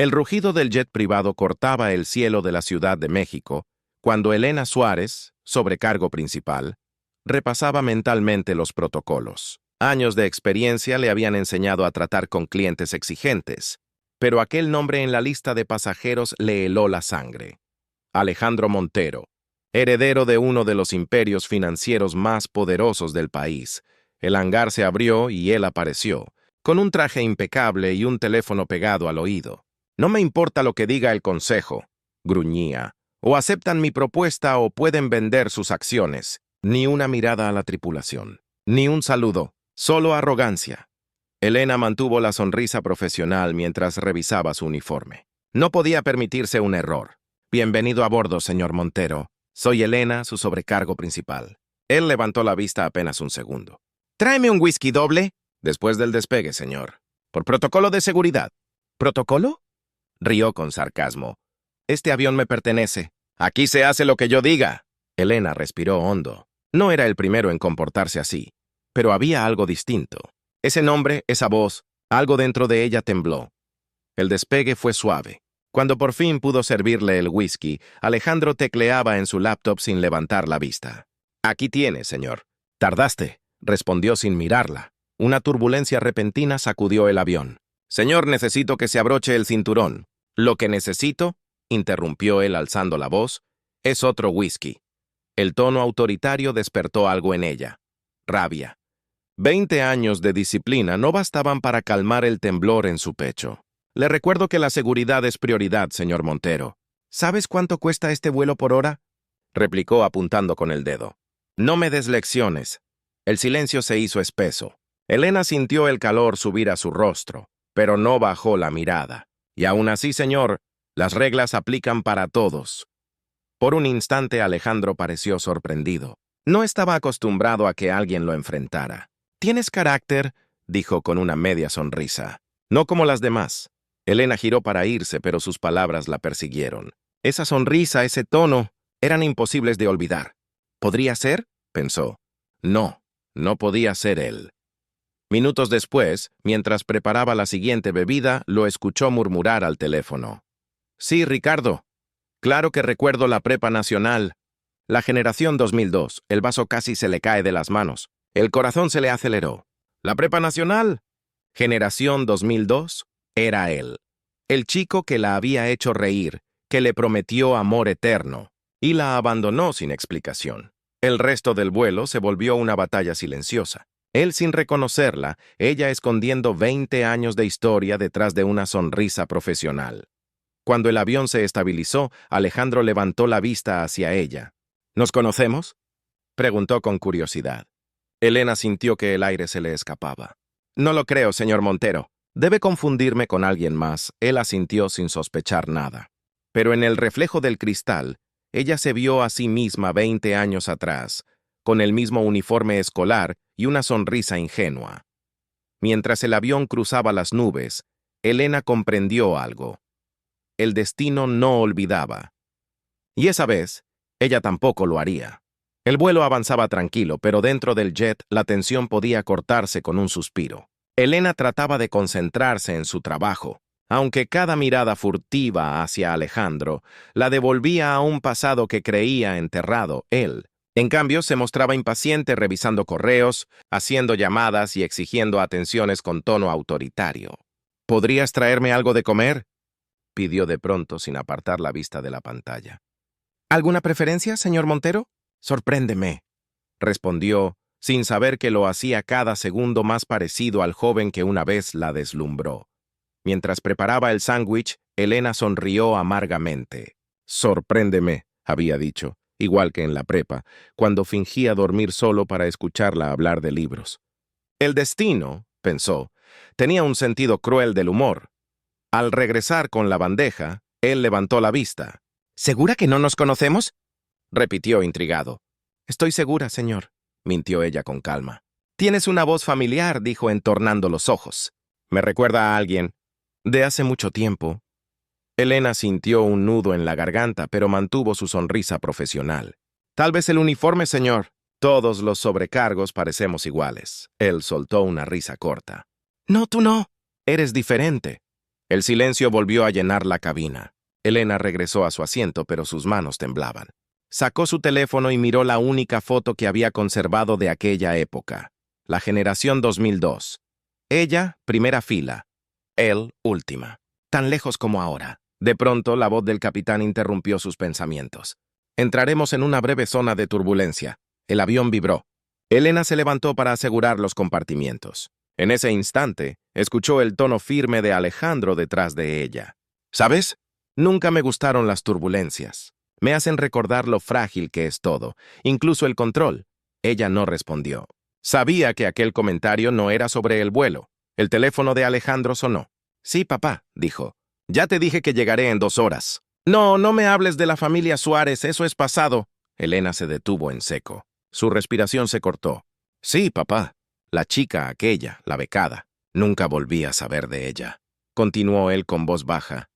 El rugido del jet privado cortaba el cielo de la Ciudad de México cuando Elena Suárez, sobrecargo principal, repasaba mentalmente los protocolos. Años de experiencia le habían enseñado a tratar con clientes exigentes, pero aquel nombre en la lista de pasajeros le heló la sangre. Alejandro Montero, heredero de uno de los imperios financieros más poderosos del país. El hangar se abrió y él apareció, con un traje impecable y un teléfono pegado al oído. «No me importa lo que diga el consejo», gruñía. «O aceptan mi propuesta o pueden vender sus acciones». Ni una mirada a la tripulación, ni un saludo, solo arrogancia. Elena mantuvo la sonrisa profesional mientras revisaba su uniforme. No podía permitirse un error. «Bienvenido a bordo, señor Montero. Soy Elena, su sobrecargo principal». Él levantó la vista apenas un segundo. «Tráeme un whisky doble». «Después del despegue, señor. Por protocolo de seguridad». «¿Protocolo?», rió con sarcasmo. «Este avión me pertenece. Aquí se hace lo que yo diga». Elena respiró hondo. No era el primero en comportarse así, pero había algo distinto. Ese nombre, esa voz, algo dentro de ella tembló. El despegue fue suave. Cuando por fin pudo servirle el whisky, Alejandro tecleaba en su laptop sin levantar la vista. «Aquí tiene, señor». «Tardaste», respondió sin mirarla. Una turbulencia repentina sacudió el avión. «Señor, necesito que se abroche el cinturón». «Lo que necesito», interrumpió él alzando la voz, «es otro whisky». El tono autoritario despertó algo en ella. Rabia. 20 años de disciplina no bastaban para calmar el temblor en su pecho. «Le recuerdo que la seguridad es prioridad, señor Montero». «¿Sabes cuánto cuesta este vuelo por hora?», replicó apuntando con el dedo. «No me des lecciones». El silencio se hizo espeso. Elena sintió el calor subir a su rostro, pero no bajó la mirada. «Y aún así, señor, las reglas aplican para todos». Por un instante Alejandro pareció sorprendido. No estaba acostumbrado a que alguien lo enfrentara. «Tienes carácter», dijo con una media sonrisa. «No como las demás». Elena giró para irse, pero sus palabras la persiguieron. Esa sonrisa, ese tono, eran imposibles de olvidar. ¿Podría ser?, pensó. No, no podía ser él. Minutos después, mientras preparaba la siguiente bebida, lo escuchó murmurar al teléfono. «Sí, Ricardo. Claro que recuerdo la prepa nacional. La generación 2002. El vaso casi se le cae de las manos. El corazón se le aceleró. ¿La prepa nacional? Generación 2002. Era él. El chico que la había hecho reír, que le prometió amor eterno, y la abandonó sin explicación. El resto del vuelo se volvió una batalla silenciosa. Él sin reconocerla, ella escondiendo 20 años de historia detrás de una sonrisa profesional. Cuando el avión se estabilizó, Alejandro levantó la vista hacia ella. «¿Nos conocemos?», preguntó con curiosidad. Elena sintió que el aire se le escapaba. «No lo creo, señor Montero. Debe confundirme con alguien más». Él asintió sin sospechar nada. Pero en el reflejo del cristal, ella se vio a sí misma 20 años atrás, con el mismo uniforme escolar y una sonrisa ingenua. Mientras el avión cruzaba las nubes, Elena comprendió algo. El destino no olvidaba. Y esa vez, ella tampoco lo haría. El vuelo avanzaba tranquilo, pero dentro del jet la tensión podía cortarse con un suspiro. Elena trataba de concentrarse en su trabajo, aunque cada mirada furtiva hacia Alejandro la devolvía a un pasado que creía enterrado él. En cambio, se mostraba impaciente revisando correos, haciendo llamadas y exigiendo atenciones con tono autoritario. «¿Podrías traerme algo de comer?», pidió de pronto sin apartar la vista de la pantalla. «¿Alguna preferencia, señor Montero?». «Sorpréndeme», respondió, sin saber que lo hacía cada segundo más parecido al joven que una vez la deslumbró. Mientras preparaba el sándwich, Elena sonrió amargamente. «Sorpréndeme», había dicho, igual que en la prepa, cuando fingía dormir solo para escucharla hablar de libros. El destino, pensó, tenía un sentido cruel del humor. Al regresar con la bandeja, él levantó la vista. «¿Segura que no nos conocemos?», repitió intrigado. «Estoy segura, señor», mintió ella con calma. «Tienes una voz familiar», dijo entornando los ojos. «Me recuerda a alguien. De hace mucho tiempo». Elena sintió un nudo en la garganta, pero mantuvo su sonrisa profesional. «Tal vez el uniforme, señor. Todos los sobrecargos parecemos iguales». Él soltó una risa corta. «No, tú no. Eres diferente». El silencio volvió a llenar la cabina. Elena regresó a su asiento, pero sus manos temblaban. Sacó su teléfono y miró la única foto que había conservado de aquella época. La generación 2002. Ella, primera fila. Él, última. Tan lejos como ahora. De pronto, la voz del capitán interrumpió sus pensamientos. Entraremos en una breve zona de turbulencia. El avión vibró. Elena se levantó para asegurar los compartimientos. En ese instante, escuchó el tono firme de Alejandro detrás de ella. ¿Sabes? Nunca me gustaron las turbulencias. Me hacen recordar lo frágil que es todo, incluso el control. Ella no respondió. Sabía que aquel comentario no era sobre el vuelo. El teléfono de Alejandro sonó. Sí, papá, dijo. Ya te dije que llegaré en 2 horas. No, no me hables de la familia Suárez, eso es pasado. Elena se detuvo en seco. Su respiración se cortó. Sí, papá. La chica aquella, la becada. Nunca volví a saber de ella. Continuó él con voz baja.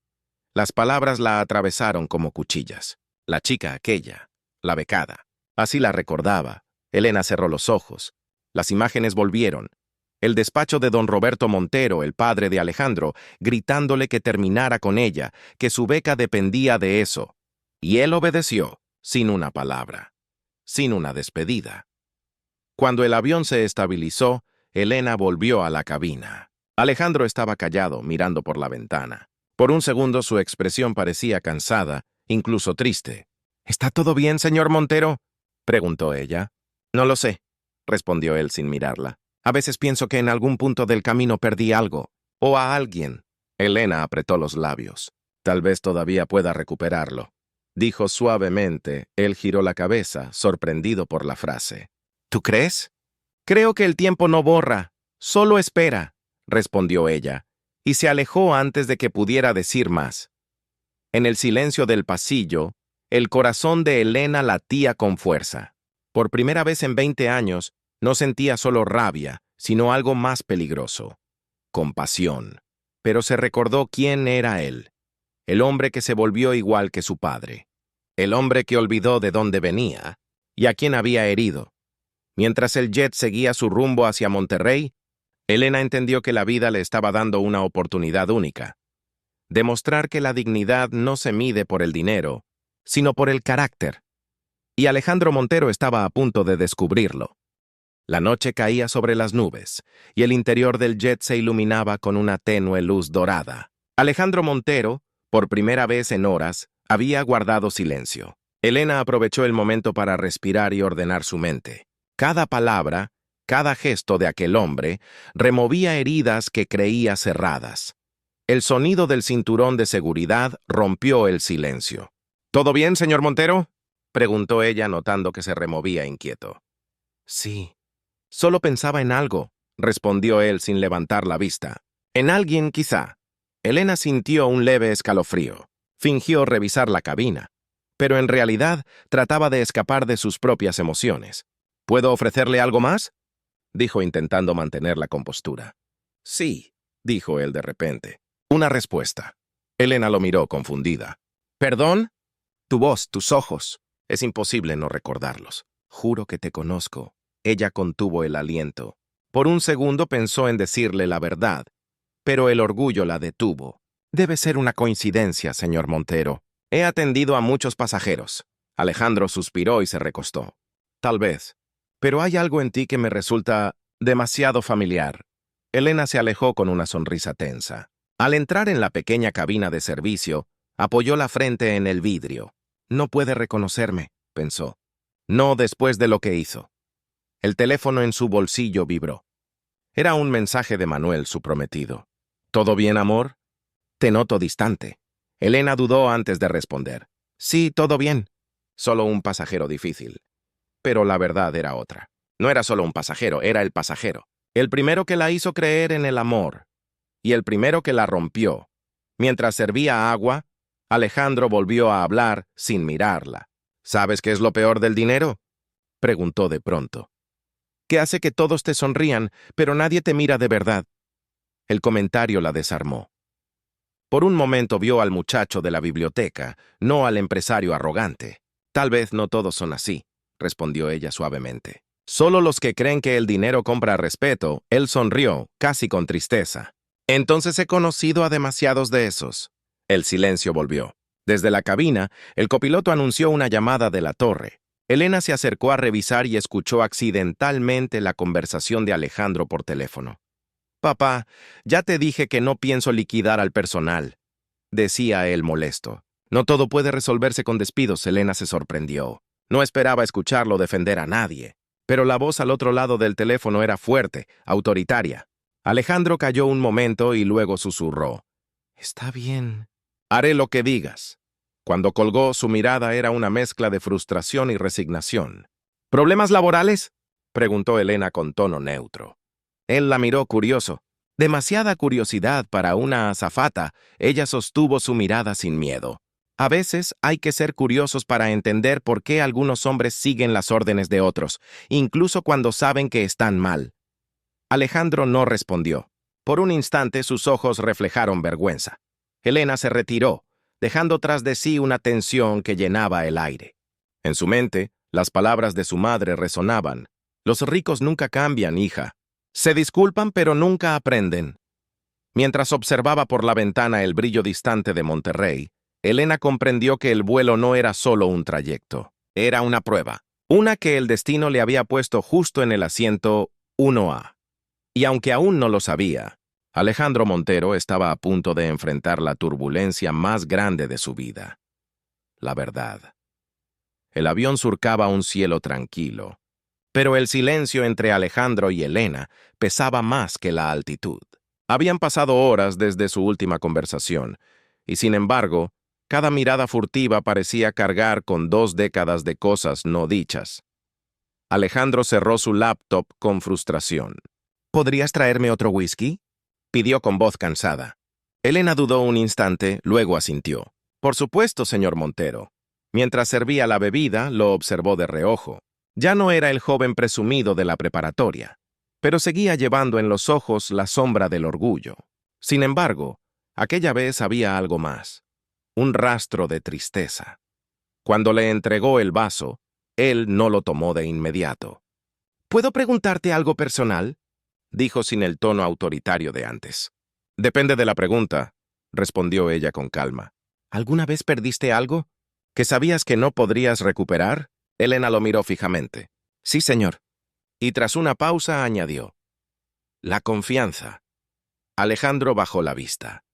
Las palabras la atravesaron como cuchillas. La chica aquella, la becada. Así la recordaba. Elena cerró los ojos. Las imágenes volvieron. El despacho de don Roberto Montero, el padre de Alejandro, gritándole que terminara con ella, que su beca dependía de eso. Y él obedeció, sin una palabra, sin una despedida. Cuando el avión se estabilizó, Elena volvió a la cabina. Alejandro estaba callado, mirando por la ventana. Por un segundo su expresión parecía cansada, incluso triste. ¿Está todo bien, señor Montero?, preguntó ella. No lo sé, respondió él sin mirarla. A veces pienso que en algún punto del camino perdí algo, o a alguien. Elena apretó los labios. Tal vez todavía pueda recuperarlo, dijo suavemente. Él giró la cabeza, sorprendido por la frase. ¿Tú crees? Creo que el tiempo no borra, solo espera, respondió ella, y se alejó antes de que pudiera decir más. En el silencio del pasillo, el corazón de Elena latía con fuerza. Por primera vez en 20 años, no sentía solo rabia, sino algo más peligroso. Compasión. Pero se recordó quién era él. El hombre que se volvió igual que su padre. El hombre que olvidó de dónde venía y a quién había herido. Mientras el jet seguía su rumbo hacia Monterrey, Elena entendió que la vida le estaba dando una oportunidad única. Demostrar que la dignidad no se mide por el dinero, sino por el carácter. Y Alejandro Montero estaba a punto de descubrirlo. La noche caía sobre las nubes, y el interior del jet se iluminaba con una tenue luz dorada. Alejandro Montero, por primera vez en horas, había guardado silencio. Elena aprovechó el momento para respirar y ordenar su mente. Cada palabra, cada gesto de aquel hombre, removía heridas que creía cerradas. El sonido del cinturón de seguridad rompió el silencio. ¿Todo bien, señor Montero?, preguntó ella, notando que se removía inquieto. Sí. Solo pensaba en algo, respondió él sin levantar la vista. En alguien, quizá. Elena sintió un leve escalofrío. Fingió revisar la cabina, pero en realidad trataba de escapar de sus propias emociones. ¿Puedo ofrecerle algo más?, dijo intentando mantener la compostura. Sí, dijo él de repente. Una respuesta. Elena lo miró confundida. ¿Perdón? Tu voz, tus ojos. Es imposible no recordarlos. Juro que te conozco. Ella contuvo el aliento. Por un segundo pensó en decirle la verdad, pero el orgullo la detuvo. Debe ser una coincidencia, señor Montero. He atendido a muchos pasajeros. Alejandro suspiró y se recostó. Tal vez. Pero hay algo en ti que me resulta demasiado familiar. Elena se alejó con una sonrisa tensa. Al entrar en la pequeña cabina de servicio, apoyó la frente en el vidrio. No puede reconocerme, pensó. No después de lo que hizo. El teléfono en su bolsillo vibró. Era un mensaje de Manuel, su prometido. ¿Todo bien, amor? Te noto distante. Elena dudó antes de responder. Sí, todo bien. Solo un pasajero difícil. Pero la verdad era otra. No era solo un pasajero, era el pasajero. El primero que la hizo creer en el amor. Y el primero que la rompió. Mientras servía agua, Alejandro volvió a hablar sin mirarla. ¿Sabes qué es lo peor del dinero?, preguntó de pronto. Que hace que todos te sonrían, pero nadie te mira de verdad. El comentario la desarmó. Por un momento vio al muchacho de la biblioteca, no al empresario arrogante. Tal vez no todos son así, respondió ella suavemente. Solo los que creen que el dinero compra respeto. Él sonrió, casi con tristeza. Entonces he conocido a demasiados de esos. El silencio volvió. Desde la cabina, el copiloto anunció una llamada de la torre. Elena se acercó a revisar y escuchó accidentalmente la conversación de Alejandro por teléfono. «Papá, ya te dije que no pienso liquidar al personal», decía él molesto. «No todo puede resolverse con despidos», Elena se sorprendió. No esperaba escucharlo defender a nadie, pero la voz al otro lado del teléfono era fuerte, autoritaria. Alejandro calló un momento y luego susurró. «Está bien. Haré lo que digas». Cuando colgó, su mirada era una mezcla de frustración y resignación. «¿Problemas laborales?», preguntó Elena con tono neutro. Él la miró curioso. Demasiada curiosidad para una azafata, ella sostuvo su mirada sin miedo. A veces hay que ser curiosos para entender por qué algunos hombres siguen las órdenes de otros, incluso cuando saben que están mal. Alejandro no respondió. Por un instante sus ojos reflejaron vergüenza. Elena se retiró, dejando tras de sí una tensión que llenaba el aire. En su mente, las palabras de su madre resonaban. «Los ricos nunca cambian, hija. Se disculpan, pero nunca aprenden». Mientras observaba por la ventana el brillo distante de Monterrey, Elena comprendió que el vuelo no era solo un trayecto, era una prueba, una que el destino le había puesto justo en el asiento 1A. Y aunque aún no lo sabía, Alejandro Montero estaba a punto de enfrentar la turbulencia más grande de su vida. La verdad. El avión surcaba un cielo tranquilo, pero el silencio entre Alejandro y Elena pesaba más que la altitud. Habían pasado horas desde su última conversación, y sin embargo, cada mirada furtiva parecía cargar con 2 décadas de cosas no dichas. Alejandro cerró su laptop con frustración. «¿Podrías traerme otro whisky?», pidió con voz cansada. Elena dudó un instante, luego asintió. «Por supuesto, señor Montero». Mientras servía la bebida, lo observó de reojo. Ya no era el joven presumido de la preparatoria, pero seguía llevando en los ojos la sombra del orgullo. Sin embargo, aquella vez había algo más. Un rastro de tristeza. Cuando le entregó el vaso, él no lo tomó de inmediato. «¿Puedo preguntarte algo personal?», dijo sin el tono autoritario de antes. «Depende de la pregunta», respondió ella con calma. «¿Alguna vez perdiste algo que sabías que no podrías recuperar?». Elena lo miró fijamente. «Sí, señor». Y tras una pausa añadió. «La confianza». Alejandro bajó la vista.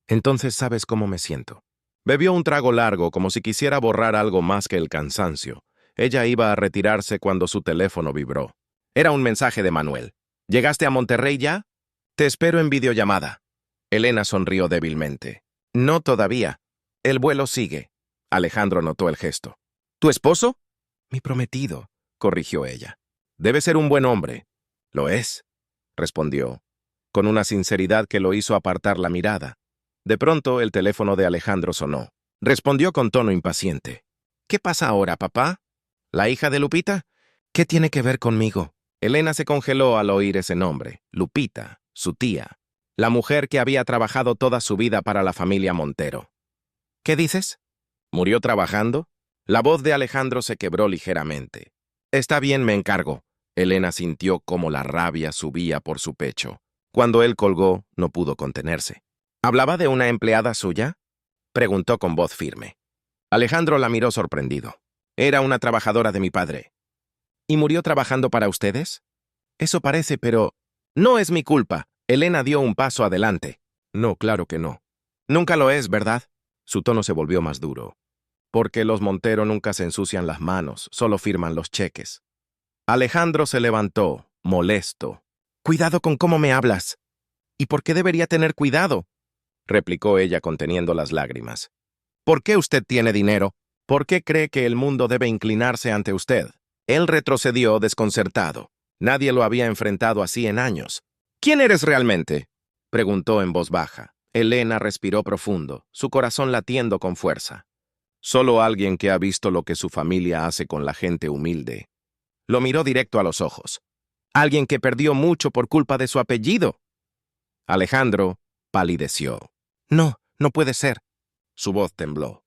«Entonces sabes cómo me siento». Bebió un trago largo como si quisiera borrar algo más que el cansancio. Ella iba a retirarse cuando su teléfono vibró. Era un mensaje de Manuel. «¿Llegaste a Monterrey ya? Te espero en videollamada». Elena sonrió débilmente. «No todavía. El vuelo sigue». Alejandro notó el gesto. «¿Tu esposo?». «Mi prometido», corrigió ella. «Debe ser un buen hombre». «Lo es», respondió, con una sinceridad que lo hizo apartar la mirada. De pronto, el teléfono de Alejandro sonó. Respondió con tono impaciente. «¿Qué pasa ahora, papá? ¿La hija de Lupita? ¿Qué tiene que ver conmigo?». Elena se congeló al oír ese nombre. Lupita, su tía, la mujer que había trabajado toda su vida para la familia Montero. «¿Qué dices? ¿Murió trabajando?». La voz de Alejandro se quebró ligeramente. «Está bien, me encargo». Elena sintió cómo la rabia subía por su pecho. Cuando él colgó, no pudo contenerse. «¿Hablaba de una empleada suya?», preguntó con voz firme. Alejandro la miró sorprendido. «Era una trabajadora de mi padre». «¿Y murió trabajando para ustedes?». «Eso parece, pero…». «No es mi culpa». Elena dio un paso adelante. «No, claro que no». «Nunca lo es, ¿verdad?». Su tono se volvió más duro. «Porque los Montero nunca se ensucian las manos, solo firman los cheques». Alejandro se levantó, molesto. «Cuidado con cómo me hablas». «¿Y por qué debería tener cuidado?», replicó ella conteniendo las lágrimas. «¿Por qué usted tiene dinero? ¿Por qué cree que el mundo debe inclinarse ante usted?». Él retrocedió desconcertado. Nadie lo había enfrentado así en años. «¿Quién eres realmente?», preguntó en voz baja. Elena respiró profundo, su corazón latiendo con fuerza. «Solo alguien que ha visto lo que su familia hace con la gente humilde». Lo miró directo a los ojos. «Alguien que perdió mucho por culpa de su apellido». Alejandro palideció. «No, no puede ser». Su voz tembló.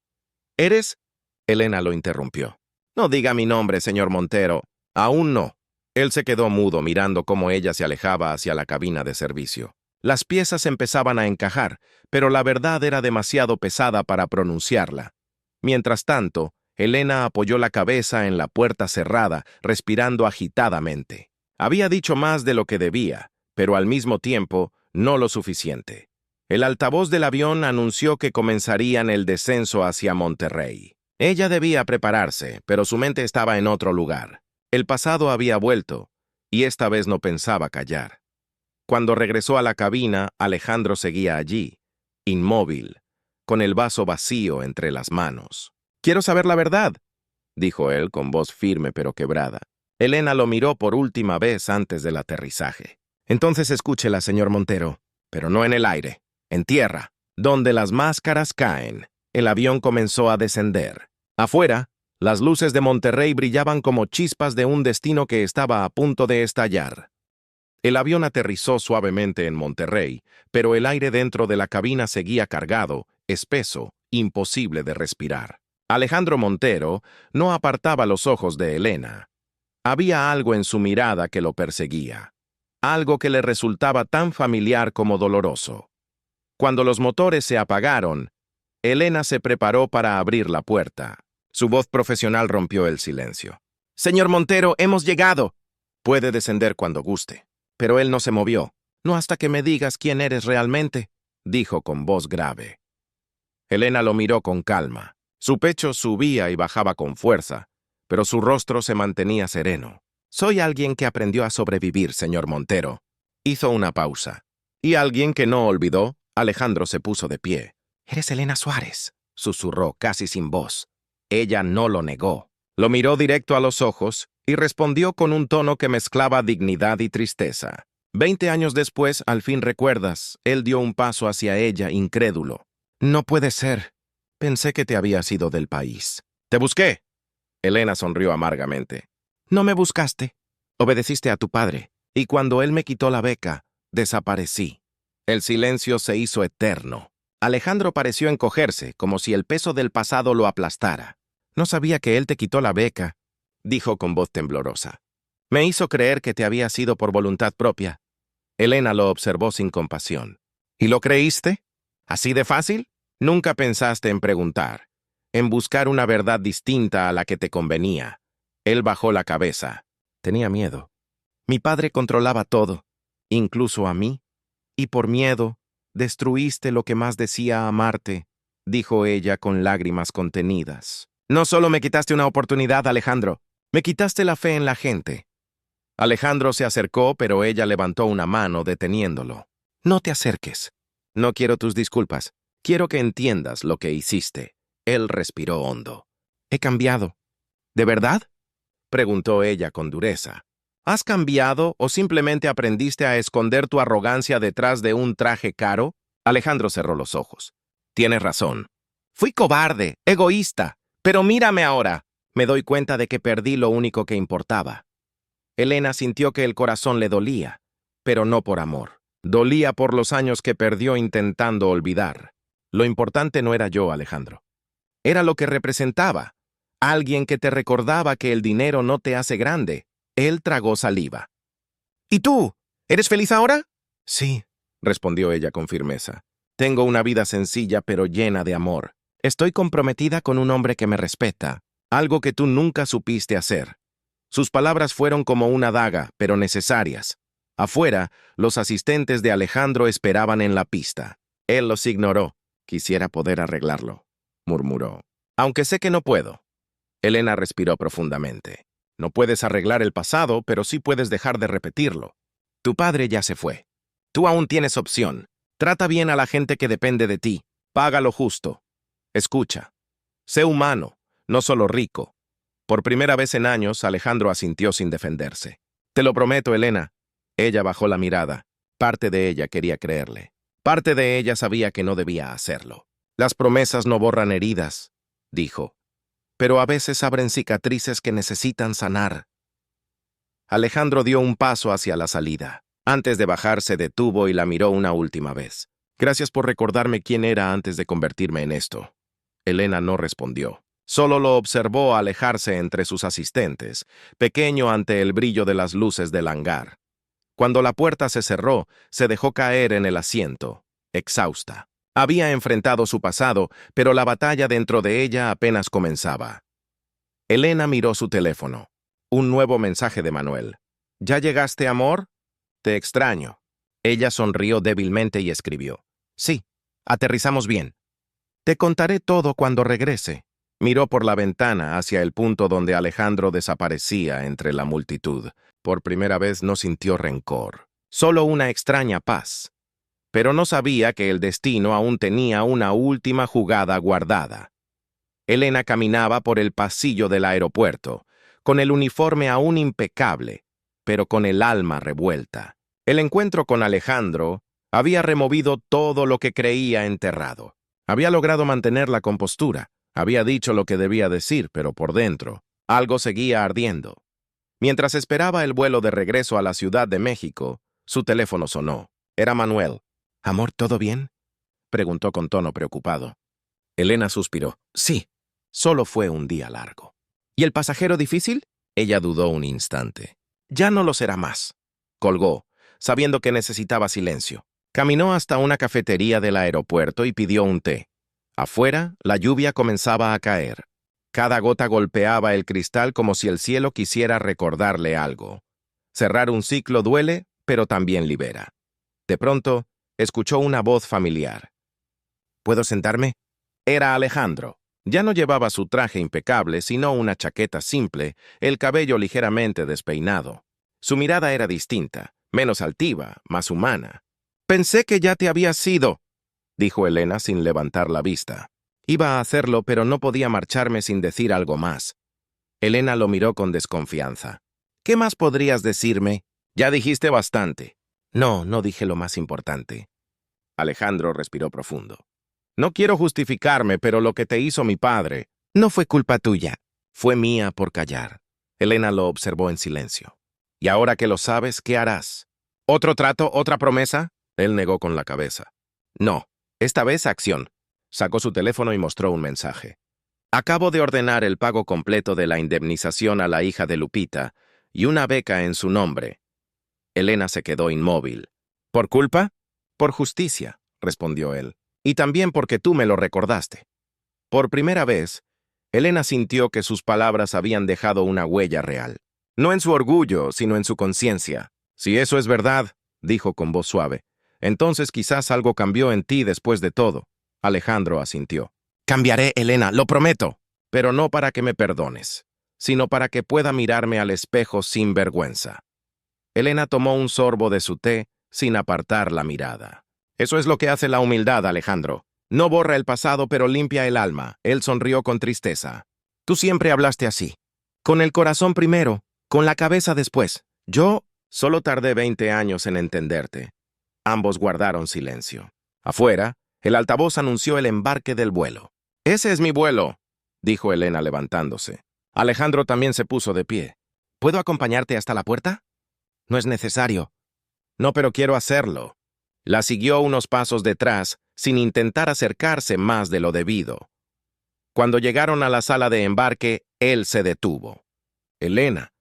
«¿Eres?». Elena lo interrumpió. «No diga mi nombre, señor Montero». «Aún no». Él se quedó mudo mirando cómo ella se alejaba hacia la cabina de servicio. Las piezas empezaban a encajar, pero la verdad era demasiado pesada para pronunciarla. Mientras tanto, Elena apoyó la cabeza en la puerta cerrada, respirando agitadamente. Había dicho más de lo que debía, pero al mismo tiempo, no lo suficiente. El altavoz del avión anunció que comenzarían el descenso hacia Monterrey. Ella debía prepararse, pero su mente estaba en otro lugar. El pasado había vuelto, y esta vez no pensaba callar. Cuando regresó a la cabina, Alejandro seguía allí, inmóvil, con el vaso vacío entre las manos. «Quiero saber la verdad», dijo él con voz firme pero quebrada. Elena lo miró por última vez antes del aterrizaje. «Entonces escúchela, señor Montero, pero no en el aire, en tierra, donde las máscaras caen». El avión comenzó a descender. Afuera, las luces de Monterrey brillaban como chispas de un destino que estaba a punto de estallar. El avión aterrizó suavemente en Monterrey, pero el aire dentro de la cabina seguía cargado, espeso, imposible de respirar. Alejandro Montero no apartaba los ojos de Elena. Había algo en su mirada que lo perseguía, algo que le resultaba tan familiar como doloroso. Cuando los motores se apagaron, Elena se preparó para abrir la puerta. Su voz profesional rompió el silencio. «Señor Montero, hemos llegado». «Puede descender cuando guste». Pero él no se movió. «No hasta que me digas quién eres realmente», dijo con voz grave. Elena lo miró con calma. Su pecho subía y bajaba con fuerza, pero su rostro se mantenía sereno. «Soy alguien que aprendió a sobrevivir, señor Montero». Hizo una pausa. «Y alguien que no olvidó». Alejandro se puso de pie. «Eres Elena Suárez», susurró casi sin voz. Ella no lo negó. Lo miró directo a los ojos y respondió con un tono que mezclaba dignidad y tristeza. 20 años después, al fin recuerdas, él dio un paso hacia ella, incrédulo. «No puede ser. Pensé que te habías ido del país». «Te busqué». Elena sonrió amargamente. «No me buscaste. Obedeciste a tu padre. Y cuando él me quitó la beca, desaparecí». El silencio se hizo eterno. Alejandro pareció encogerse, como si el peso del pasado lo aplastara. «No sabía que él te quitó la beca», dijo con voz temblorosa. «Me hizo creer que te había sido por voluntad propia». Elena lo observó sin compasión. «¿Y lo creíste? ¿Así de fácil? Nunca pensaste en preguntar, en buscar una verdad distinta a la que te convenía». Él bajó la cabeza. Tenía miedo. «Mi padre controlaba todo, incluso a mí, y por miedo destruiste lo que más decía amarte», dijo ella con lágrimas contenidas. «No solo me quitaste una oportunidad, Alejandro, me quitaste la fe en la gente». Alejandro se acercó, pero ella levantó una mano deteniéndolo. «No te acerques. No quiero tus disculpas. Quiero que entiendas lo que hiciste». Él respiró hondo. «He cambiado». «¿De verdad?», preguntó ella con dureza. ¿Has cambiado o simplemente aprendiste a esconder tu arrogancia detrás de un traje caro? Alejandro cerró los ojos. Tienes razón. Fui cobarde, egoísta, pero mírame ahora. Me doy cuenta de que perdí lo único que importaba. Elena sintió que el corazón le dolía, pero no por amor. Dolía por los años que perdió intentando olvidar. Lo importante no era yo, Alejandro. Era lo que representaba. Alguien que te recordaba que el dinero no te hace grande. Él tragó saliva. «¿Y tú? ¿Eres feliz ahora?» «Sí», respondió ella con firmeza. «Tengo una vida sencilla pero llena de amor. Estoy comprometida con un hombre que me respeta, algo que tú nunca supiste hacer». Sus palabras fueron como una daga, pero necesarias. Afuera, los asistentes de Alejandro esperaban en la pista. Él los ignoró. «Quisiera poder arreglarlo», murmuró. «Aunque sé que no puedo». Elena respiró profundamente. «No puedes arreglar el pasado, pero sí puedes dejar de repetirlo. Tu padre ya se fue. Tú aún tienes opción. Trata bien a la gente que depende de ti. Paga lo justo. Escucha. Sé humano, no solo rico». Por primera vez en años, Alejandro asintió sin defenderse. «Te lo prometo, Elena». Ella bajó la mirada. Parte de ella quería creerle. Parte de ella sabía que no debía hacerlo. «Las promesas no borran heridas», dijo. «Pero a veces abren cicatrices que necesitan sanar». Alejandro dio un paso hacia la salida. Antes de bajar se detuvo y la miró una última vez. «Gracias por recordarme quién era antes de convertirme en esto». Elena no respondió. Solo lo observó alejarse entre sus asistentes, pequeño ante el brillo de las luces del hangar. Cuando la puerta se cerró, se dejó caer en el asiento, exhausta. Había enfrentado su pasado, pero la batalla dentro de ella apenas comenzaba. Elena miró su teléfono. Un nuevo mensaje de Manuel. ¿Ya llegaste, amor? Te extraño. Ella sonrió débilmente y escribió. Sí, aterrizamos bien. Te contaré todo cuando regrese. Miró por la ventana hacia el punto donde Alejandro desaparecía entre la multitud. Por primera vez no sintió rencor, solo una extraña paz. Pero no sabía que el destino aún tenía una última jugada guardada. Elena caminaba por el pasillo del aeropuerto, con el uniforme aún impecable, pero con el alma revuelta. El encuentro con Alejandro había removido todo lo que creía enterrado. Había logrado mantener la compostura, había dicho lo que debía decir, pero por dentro, algo seguía ardiendo. Mientras esperaba el vuelo de regreso a la Ciudad de México, su teléfono sonó. Era Manuel. «Amor, ¿todo bien?», preguntó con tono preocupado. Elena suspiró. «Sí, solo fue un día largo». «¿Y el pasajero difícil?». Ella dudó un instante. «Ya no lo será más». Colgó, sabiendo que necesitaba silencio. Caminó hasta una cafetería del aeropuerto y pidió un té. Afuera, la lluvia comenzaba a caer. Cada gota golpeaba el cristal como si el cielo quisiera recordarle algo. Cerrar un ciclo duele, pero también libera. De pronto, escuchó una voz familiar. «¿Puedo sentarme?». Era Alejandro. Ya no llevaba su traje impecable, sino una chaqueta simple, el cabello ligeramente despeinado. Su mirada era distinta, menos altiva, más humana. «Pensé que ya te habías ido», dijo Elena sin levantar la vista. Iba a hacerlo, pero no podía marcharme sin decir algo más. Elena lo miró con desconfianza. «¿Qué más podrías decirme? Ya dijiste bastante». «No, no dije lo más importante». Alejandro respiró profundo. «No quiero justificarme, pero lo que te hizo mi padre no fue culpa tuya. Fue mía por callar». Elena lo observó en silencio. «Y ahora que lo sabes, ¿qué harás? ¿Otro trato, otra promesa?». Él negó con la cabeza. «No, esta vez acción». Sacó su teléfono y mostró un mensaje. «Acabo de ordenar el pago completo de la indemnización a la hija de Lupita y una beca en su nombre». Elena se quedó inmóvil. «¿Por culpa?». «Por justicia», respondió él. «Y también porque tú me lo recordaste». Por primera vez, Elena sintió que sus palabras habían dejado una huella real. No en su orgullo, sino en su conciencia. «Si eso es verdad», dijo con voz suave, «entonces quizás algo cambió en ti después de todo». Alejandro asintió. «Cambiaré, Elena, lo prometo, pero no para que me perdones, sino para que pueda mirarme al espejo sin vergüenza». Elena tomó un sorbo de su té sin apartar la mirada. «Eso es lo que hace la humildad, Alejandro. No borra el pasado, pero limpia el alma». Él sonrió con tristeza. «Tú siempre hablaste así. Con el corazón primero, con la cabeza después. Yo solo tardé 20 años en entenderte». Ambos guardaron silencio. Afuera, el altavoz anunció el embarque del vuelo. «Ese es mi vuelo», dijo Elena levantándose. Alejandro también se puso de pie. «¿Puedo acompañarte hasta la puerta?». «No es necesario». «No, pero quiero hacerlo». La siguió unos pasos detrás, sin intentar acercarse más de lo debido. Cuando llegaron a la sala de embarque, él se detuvo. «Elena,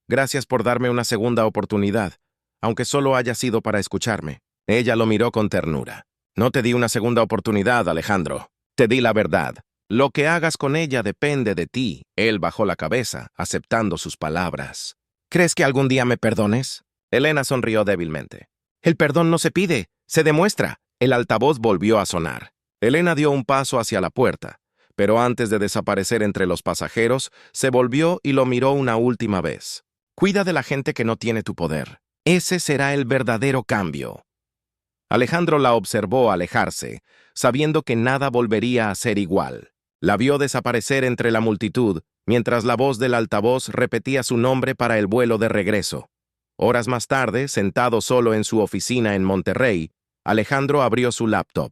gracias por darme una segunda oportunidad, aunque solo haya sido para escucharme». Ella lo miró con ternura. «No te di una segunda oportunidad, Alejandro. Te di la verdad. Lo que hagas con ella depende de ti». Él bajó la cabeza, aceptando sus palabras. «¿Crees que algún día me perdones?». Elena sonrió débilmente. «El perdón no se pide, se demuestra». El altavoz volvió a sonar. Elena dio un paso hacia la puerta, pero antes de desaparecer entre los pasajeros, se volvió y lo miró una última vez. «Cuida de la gente que no tiene tu poder. Ese será el verdadero cambio». Alejandro la observó alejarse, sabiendo que nada volvería a ser igual. La vio desaparecer entre la multitud, mientras la voz del altavoz repetía su nombre para el vuelo de regreso. Horas más tarde, sentado solo en su oficina en Monterrey, Alejandro abrió su laptop.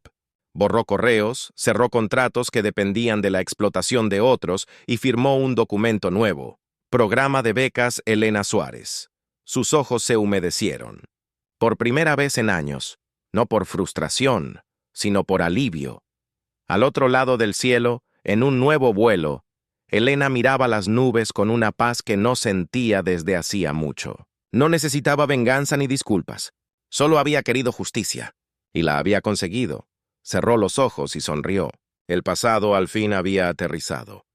Borró correos, cerró contratos que dependían de la explotación de otros y firmó un documento nuevo. Programa de becas Elena Suárez. Sus ojos se humedecieron. Por primera vez en años, no por frustración, sino por alivio. Al otro lado del cielo, en un nuevo vuelo, Elena miraba las nubes con una paz que no sentía desde hacía mucho. No necesitaba venganza ni disculpas. Solo había querido justicia. Y la había conseguido. Cerró los ojos y sonrió. El pasado al fin había aterrizado.